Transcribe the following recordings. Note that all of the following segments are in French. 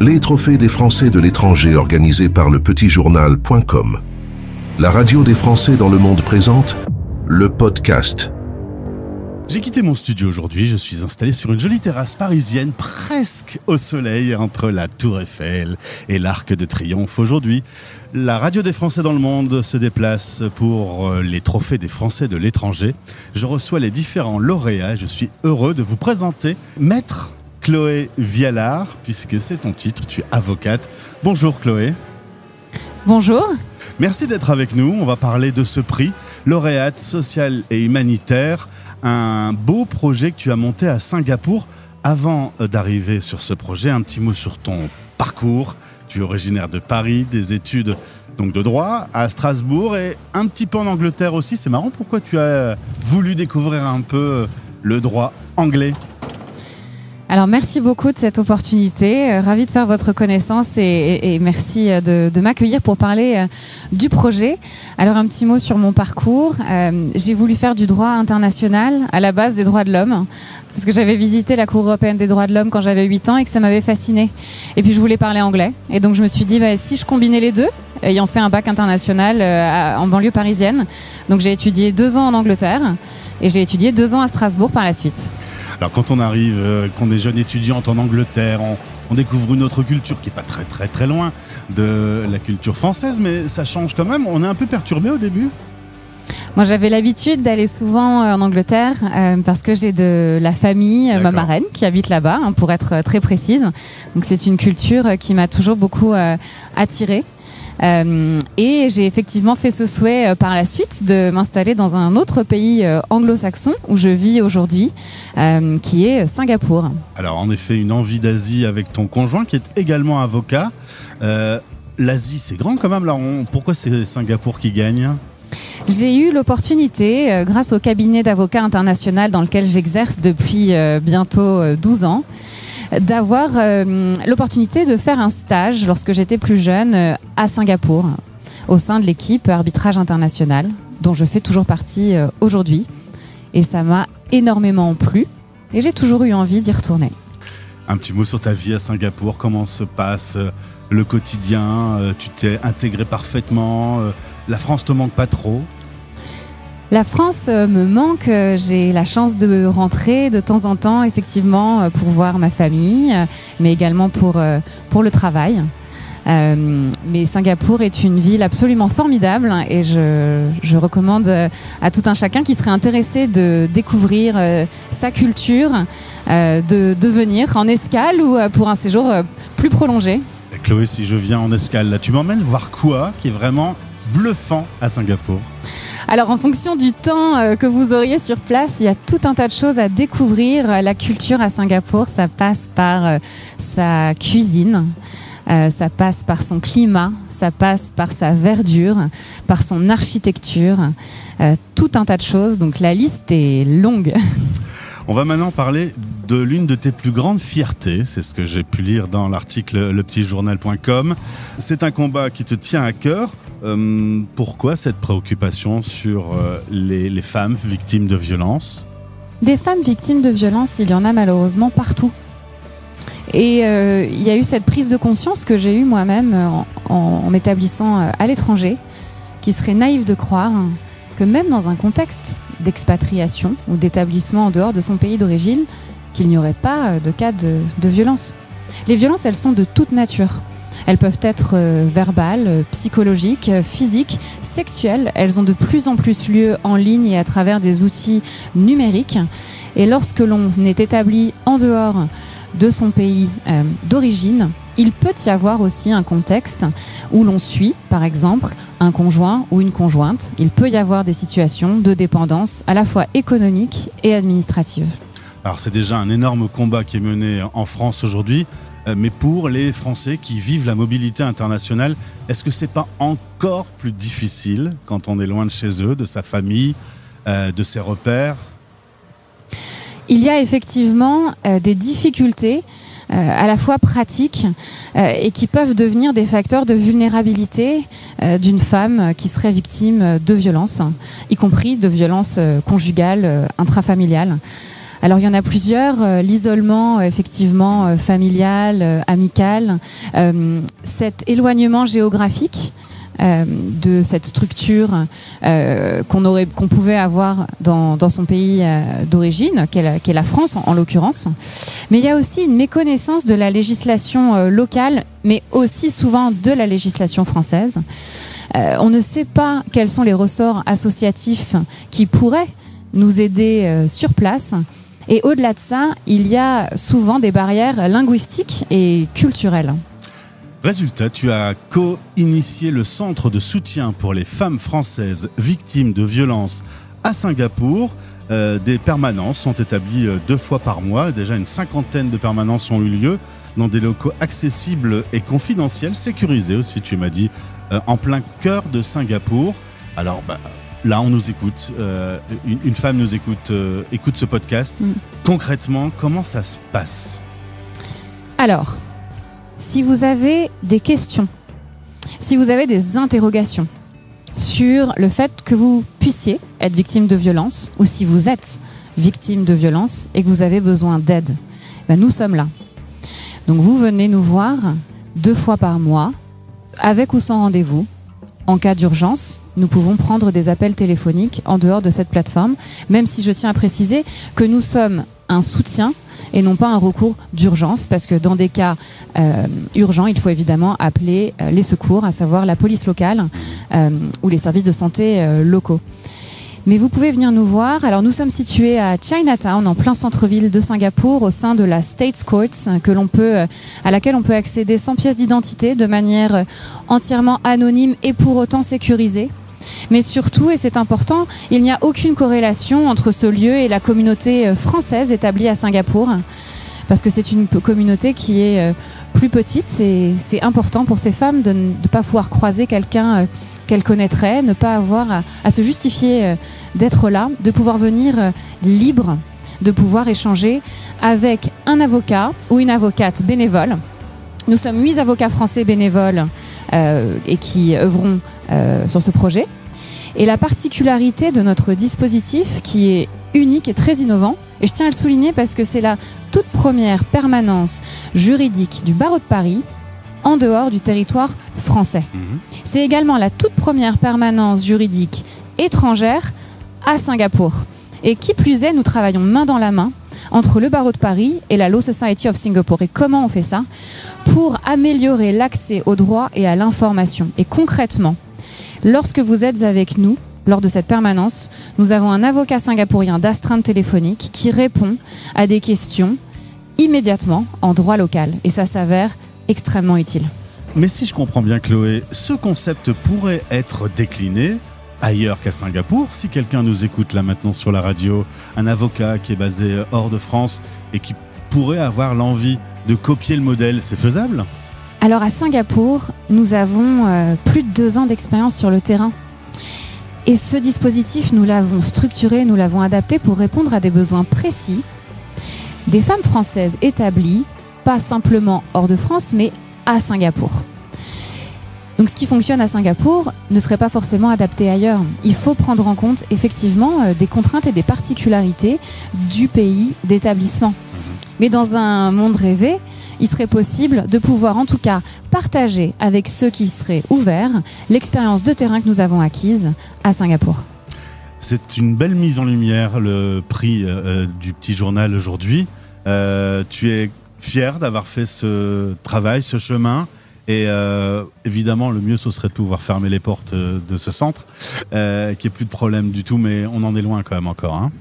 Les trophées des Français de l'étranger organisés par le petitjournal.com. La radio des Français dans le monde présente le podcast. J'ai quitté mon studio aujourd'hui, je suis installé sur une jolie terrasse parisienne, presque au soleil, entre la Tour Eiffel et l'Arc de Triomphe. Aujourd'hui, la radio des Français dans le monde se déplace pour les trophées des Français de l'étranger. Je reçois les différents lauréats, je suis heureux de vous présenter Maître Chloé Vialard, puisque c'est ton titre, tu es avocate. Bonjour Chloé. Bonjour. Merci d'être avec nous, on va parler de ce prix, lauréate sociale et humanitaire, un beau projet que tu as monté à Singapour. Avant d'arriver sur ce projet, un petit mot sur ton parcours. Tu es originaire de Paris, des études donc de droit à Strasbourg et un petit peu en Angleterre aussi. C'est marrant, pourquoi tu as voulu découvrir un peu le droit anglais ? Alors merci beaucoup de cette opportunité, ravie de faire votre connaissance et merci de m'accueillir pour parler du projet. Alors un petit mot sur mon parcours, j'ai voulu faire du droit international à la base des droits de l'homme, parce que j'avais visité la Cour européenne des droits de l'homme quand j'avais 8 ans et que ça m'avait fascinée. Et puis je voulais parler anglais, et donc je me suis dit si je combinais les deux, ayant fait un bac international en banlieue parisienne, donc j'ai étudié 2 ans en Angleterre et j'ai étudié 2 ans à Strasbourg par la suite. Alors quand on arrive, qu'on est jeune étudiante en Angleterre, on découvre une autre culture qui n'est pas très loin de la culture française, mais ça change quand même. On est un peu perturbé au début. Moi, j'avais l'habitude d'aller souvent en Angleterre parce que j'ai de la famille, ma marraine, qui habite là-bas, pour être très précise. Donc c'est une culture qui m'a toujours beaucoup attirée. Et j'ai effectivement fait ce souhait par la suite de m'installer dans un autre pays anglo-saxon où je vis aujourd'hui, qui est Singapour. Alors en effet, une envie d'Asie avec ton conjoint qui est également avocat. L'Asie, c'est grand quand même. Là, pourquoi c'est Singapour qui gagne ? J'ai eu l'opportunité, grâce au cabinet d'avocats international dans lequel j'exerce depuis bientôt 12 ans, d'avoir l'opportunité de faire un stage lorsque j'étais plus jeune à Singapour au sein de l'équipe arbitrage international dont je fais toujours partie aujourd'hui, et ça m'a énormément plu et j'ai toujours eu envie d'y retourner. Un petit mot sur ta vie à Singapour, comment se passe le quotidien, tu t'es intégré parfaitement, la France te manque pas trop ? La France me manque, j'ai la chance de rentrer de temps en temps effectivement pour voir ma famille, mais également pour le travail. Mais Singapour est une ville absolument formidable et je recommande à tout un chacun qui serait intéressé de découvrir sa culture, de venir en escale ou pour un séjour plus prolongé. Chloé, si je viens en escale, là, tu m'emmènes voir quoi qui est vraiment bluffant à Singapour ? Alors en fonction du temps que vous auriez sur place, il y a tout un tas de choses à découvrir. La culture à Singapour, ça passe par sa cuisine, ça passe par son climat, ça passe par sa verdure, par son architecture, tout un tas de choses. Donc la liste est longue. On va maintenant parler de l'une de tes plus grandes fiertés, c'est ce que j'ai pu lire dans l'article lepetitjournal.com. C'est un combat qui te tient à cœur. Pourquoi cette préoccupation sur les femmes victimes de violences ? Des femmes victimes de violences, il y en a malheureusement partout. Et il y a eu cette prise de conscience que j'ai eue moi-même en m'établissant à l'étranger, qui serait naïf de croire que même dans un contexte d'expatriation ou d'établissement en dehors de son pays d'origine, qu'il n'y aurait pas de cas de violence. Les violences, elles sont de toute nature. Elles peuvent être verbales, psychologiques, physiques, sexuelles. Elles ont de plus en plus lieu en ligne et à travers des outils numériques. Et lorsque l'on est établi en dehors de son pays d'origine, il peut y avoir aussi un contexte où l'on suit, par exemple, un conjoint ou une conjointe. Il peut y avoir des situations de dépendance à la fois économique et administrative. Alors c'est déjà un énorme combat qui est mené en France aujourd'hui, mais pour les Français qui vivent la mobilité internationale, est-ce que c'est pas encore plus difficile quand on est loin de chez eux, de sa famille, de ses repères ? Il y a effectivement des difficultés à la fois pratiques et qui peuvent devenir des facteurs de vulnérabilité d'une femme qui serait victime de violences, y compris de violences conjugales, intrafamiliales. Alors il y en a plusieurs, l'isolement effectivement familial, amical, cet éloignement géographique de cette structure qu'on pouvait avoir dans son pays d'origine, qu'est la France en l'occurrence. Mais il y a aussi une méconnaissance de la législation locale, mais aussi souvent de la législation française. On ne sait pas quels sont les ressorts associatifs qui pourraient nous aider sur place. Et au-delà de ça, il y a souvent des barrières linguistiques et culturelles. Résultat, tu as co-initié le centre de soutien pour les femmes françaises victimes de violences à Singapour. Des permanences sont établies 2 fois par mois. Déjà, une 50aine de permanences ont eu lieu dans des locaux accessibles et confidentiels, sécurisés aussi, tu m'as dit, en plein cœur de Singapour. Alors, là, on nous écoute. Une femme nous écoute ce podcast. Concrètement, comment ça se passe ? Alors, si vous avez des questions, si vous avez des interrogations sur le fait que vous puissiez être victime de violence, ou si vous êtes victime de violence et que vous avez besoin d'aide, nous sommes là. Donc vous venez nous voir 2 fois par mois, avec ou sans rendez-vous. En cas d'urgence, nous pouvons prendre des appels téléphoniques en dehors de cette plateforme, même si je tiens à préciser que nous sommes un soutien et non pas un recours d'urgence, parce que dans des cas urgents, il faut évidemment appeler les secours, à savoir la police locale ou les services de santé locaux. Mais vous pouvez venir nous voir. Alors nous sommes situés à Chinatown, en plein centre-ville de Singapour, au sein de la States Courts, à laquelle on peut accéder sans pièce d'identité, de manière entièrement anonyme et pour autant sécurisée. Mais surtout, et c'est important, il n'y a aucune corrélation entre ce lieu et la communauté française établie à Singapour, parce que c'est une communauté qui est plus petite. C'est important pour ces femmes de ne pas pouvoir croiser quelqu'un qu'elles connaîtraient, ne pas avoir à se justifier d'être là, de pouvoir venir libre, de pouvoir échanger avec un avocat ou une avocate bénévole. Nous sommes 8 avocats français bénévoles et qui œuvront sur ce projet. Et la particularité de notre dispositif, qui est unique et très innovant, et je tiens à le souligner parce que c'est la toute première permanence juridique du barreau de Paris en dehors du territoire français. C'est également la toute première permanence juridique étrangère à Singapour. Et qui plus est, nous travaillons main dans la main entre le barreau de Paris et la Law Society of Singapore. Et comment on fait ça ? Pour améliorer l'accès au droit et à l'information. Et concrètement, lorsque vous êtes avec nous, lors de cette permanence, nous avons un avocat singapourien d'astreinte téléphonique qui répond à des questions immédiatement en droit local. Et ça s'avère extrêmement utile. Mais si je comprends bien, Chloé, ce concept pourrait être décliné ailleurs qu'à Singapour. Si quelqu'un nous écoute là maintenant sur la radio, un avocat qui est basé hors de France et qui pourrait avoir l'envie de copier le modèle, c'est faisable ? Alors à Singapour, nous avons plus de 2 ans d'expérience sur le terrain. Et ce dispositif, nous l'avons structuré, nous l'avons adapté pour répondre à des besoins précis des femmes françaises établies, pas simplement hors de France, mais à Singapour. Donc ce qui fonctionne à Singapour ne serait pas forcément adapté ailleurs. Il faut prendre en compte effectivement des contraintes et des particularités du pays d'établissement. Mais dans un monde rêvé, il serait possible de pouvoir en tout cas partager avec ceux qui seraient ouverts l'expérience de terrain que nous avons acquise à Singapour. C'est une belle mise en lumière, le prix du petit journal aujourd'hui. Tu es fier d'avoir fait ce travail, ce chemin. Et évidemment, le mieux, ce serait de pouvoir fermer les portes de ce centre, qu'il n'y ait plus de problème du tout, mais on en est loin quand même encore. Hein.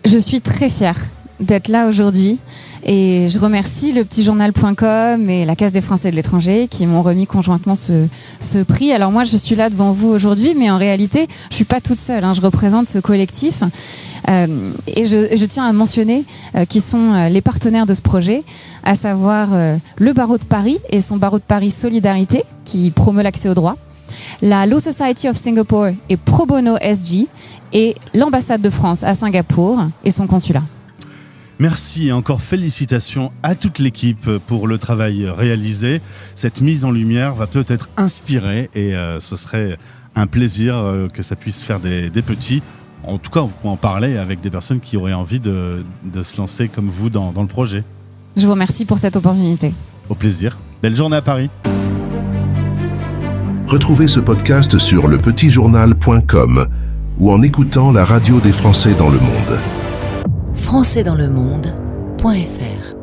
Je suis très fière d'être là aujourd'hui. Et je remercie le petitjournal.com et la Caisse des Français de l'étranger qui m'ont remis conjointement ce prix. Alors moi, je suis là devant vous aujourd'hui, mais en réalité, je suis pas toute seule. Je représente ce collectif. Et je tiens à mentionner qui sont les partenaires de ce projet, à savoir le barreau de Paris et son barreau de Paris Solidarité, qui promeut l'accès au droit, la Law Society of Singapore et Pro Bono SG, et l'ambassade de France à Singapour et son consulat. Merci et encore félicitations à toute l'équipe pour le travail réalisé. Cette mise en lumière va peut-être inspirer et ce serait un plaisir que ça puisse faire des petits en tout cas, vous pouvez en parler avec des personnes qui auraient envie de se lancer comme vous dans le projet. Je vous remercie pour cette opportunité. Au plaisir. Belle journée à Paris. Retrouvez ce podcast sur lepetitjournal.com ou en écoutant la radio des Français dans le monde. Françaisdanslemonde.fr